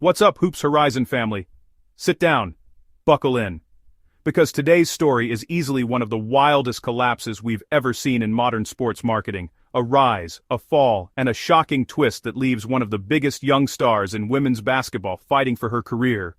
What's up, Hoops Horizon family? Sit down, buckle in, because today's story is easily one of the wildest collapses we've ever seen in modern sports marketing. A rise, a fall, and a shocking twist that leaves one of the biggest young stars in women's basketball fighting for her career.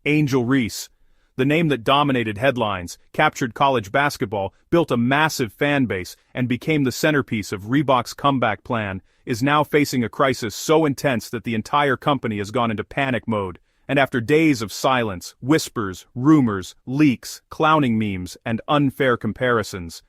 Angel Reese, the name that dominated headlines, captured college basketball, built a massive fan base, and became the centerpiece of Reebok's comeback plan, is now facing a crisis so intense that the entire company has gone into panic mode. And after days of silence, whispers, rumors, leaks, clowning memes, and unfair comparisons,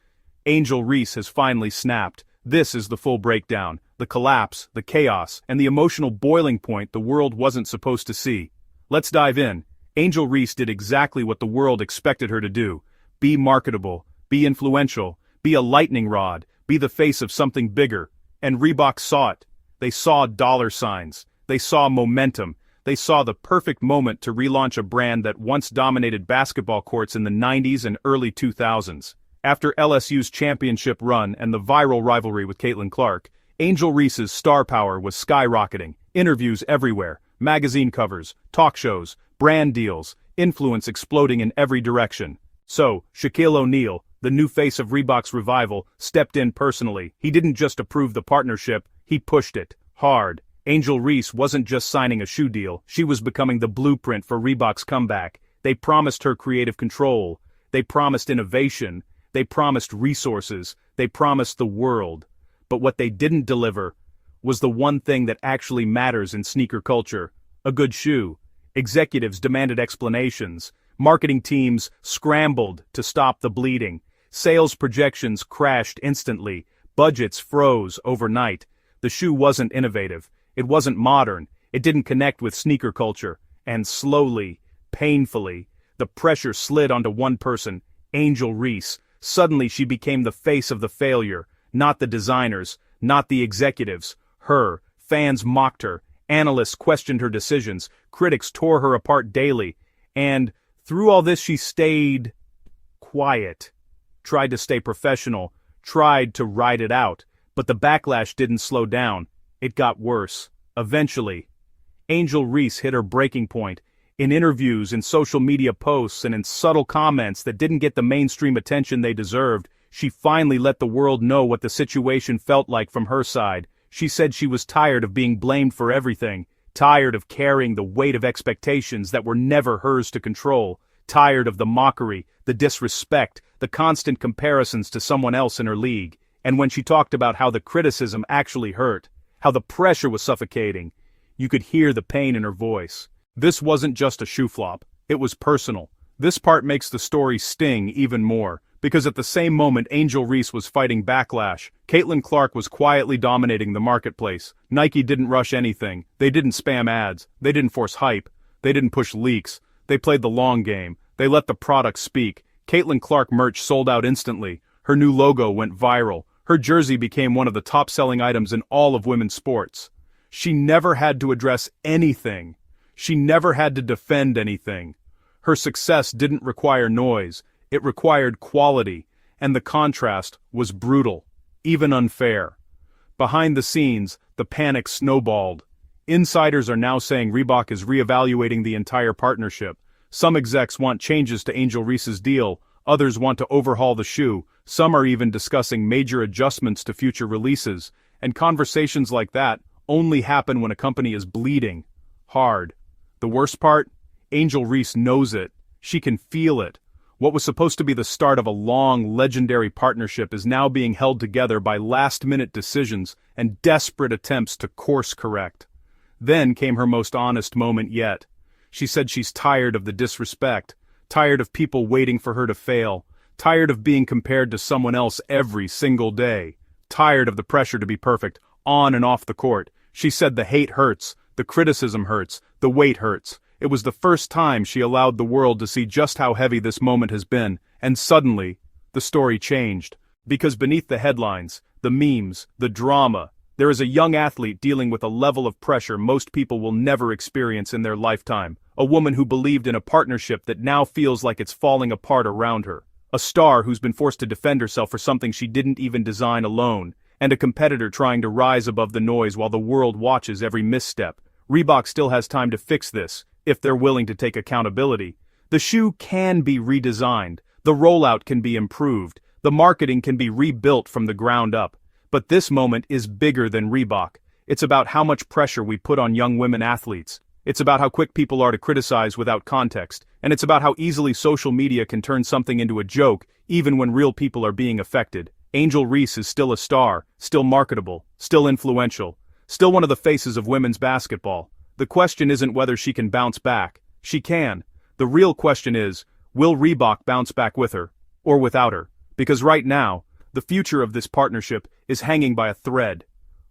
Angel Reese has finally snapped. This is the full breakdown, the collapse, the chaos, and the emotional boiling point the world wasn't supposed to see. Let's dive in. Angel Reese did exactly what the world expected her to do. Be marketable, be influential, be a lightning rod, be the face of something bigger. And Reebok saw it. They saw dollar signs. They saw momentum. They saw the perfect moment to relaunch a brand that once dominated basketball courts in the 90s and early 2000s. After LSU's championship run and the viral rivalry with Caitlin Clark, Angel Reese's star power was skyrocketing. Interviews everywhere, magazine covers, talk shows, brand deals, influence exploding in every direction. So, Shaquille O'Neal, the new face of Reebok's revival, stepped in personally. He didn't just approve the partnership, he pushed it hard. Angel Reese wasn't just signing a shoe deal, she was becoming the blueprint for Reebok's comeback. They promised her creative control. They promised innovation. They promised resources. They promised the world. But what they didn't deliver was the one thing that actually matters in sneaker culture: a good shoe. Executives demanded explanations. Marketing teams scrambled to stop the bleeding. Sales projections crashed instantly. Budgets froze overnight. The shoe wasn't innovative. It wasn't modern. It didn't connect with sneaker culture. And slowly, painfully, the pressure slid onto one person, Angel Reese. Suddenly she became the face of the failure. Not the designers, not the executives. Her. Fans mocked her. Analysts questioned her decisions. Critics tore her apart daily. And through all this she stayed quiet. Tried to stay professional. Tried to ride it out. But the backlash didn't slow down. It got worse. Eventually, Angel Reese hit her breaking point. In interviews, in social media posts, and in subtle comments that didn't get the mainstream attention they deserved, she finally let the world know what the situation felt like from her side. She said she was tired of being blamed for everything, tired of carrying the weight of expectations that were never hers to control, tired of the mockery, the disrespect, the constant comparisons to someone else in her league. And when she talked about how the criticism actually hurt, how the pressure was suffocating, you could hear the pain in her voice. This wasn't just a shoe flop, it was personal. This part makes the story sting even more, because at the same moment Angel Reese was fighting backlash, Caitlin Clark was quietly dominating the marketplace. Nike didn't rush anything, they didn't spam ads, they didn't force hype, they didn't push leaks, they played the long game, they let the product speak. Caitlin Clark merch sold out instantly, her new logo went viral, her jersey became one of the top-selling items in all of women's sports. She never had to address anything. She never had to defend anything. Her success didn't require noise, it required quality, and the contrast was brutal, even unfair. Behind the scenes, the panic snowballed. Insiders are now saying Reebok is reevaluating the entire partnership. Some execs want changes to Angel Reese's deal, others want to overhaul the shoe, some are even discussing major adjustments to future releases, and conversations like that only happen when a company is bleeding hard. The worst part? Angel Reese knows it. She can feel it. What was supposed to be the start of a long, legendary partnership is now being held together by last-minute decisions and desperate attempts to course-correct. Then came her most honest moment yet. She said she's tired of the disrespect, tired of people waiting for her to fail, tired of being compared to someone else every single day, tired of the pressure to be perfect, on and off the court. She said the hate hurts, the criticism hurts, the weight hurts. It was the first time she allowed the world to see just how heavy this moment has been, and suddenly, the story changed. Because beneath the headlines, the memes, the drama, there is a young athlete dealing with a level of pressure most people will never experience in their lifetime. A woman who believed in a partnership that now feels like it's falling apart around her. A star who's been forced to defend herself for something she didn't even design alone. And a competitor trying to rise above the noise while the world watches every misstep. Reebok still has time to fix this, if they're willing to take accountability. The shoe can be redesigned, the rollout can be improved, the marketing can be rebuilt from the ground up. But this moment is bigger than Reebok. It's about how much pressure we put on young women athletes. It's about how quick people are to criticize without context, and it's about how easily social media can turn something into a joke, even when real people are being affected. Angel Reese is still a star, still marketable, still influential, still one of the faces of women's basketball. The question isn't whether she can bounce back. She can. The real question is, will Reebok bounce back with her, or without her? Because right now, the future of this partnership is hanging by a thread.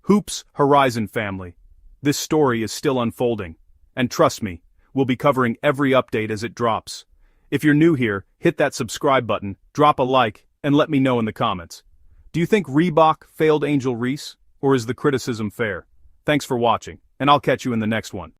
Hoops Horizon family. This story is still unfolding. And trust me, we'll be covering every update as it drops. If you're new here, hit that subscribe button, drop a like, and let me know in the comments. Do you think Reebok failed Angel Reese, or is the criticism fair? Thanks for watching, and I'll catch you in the next one.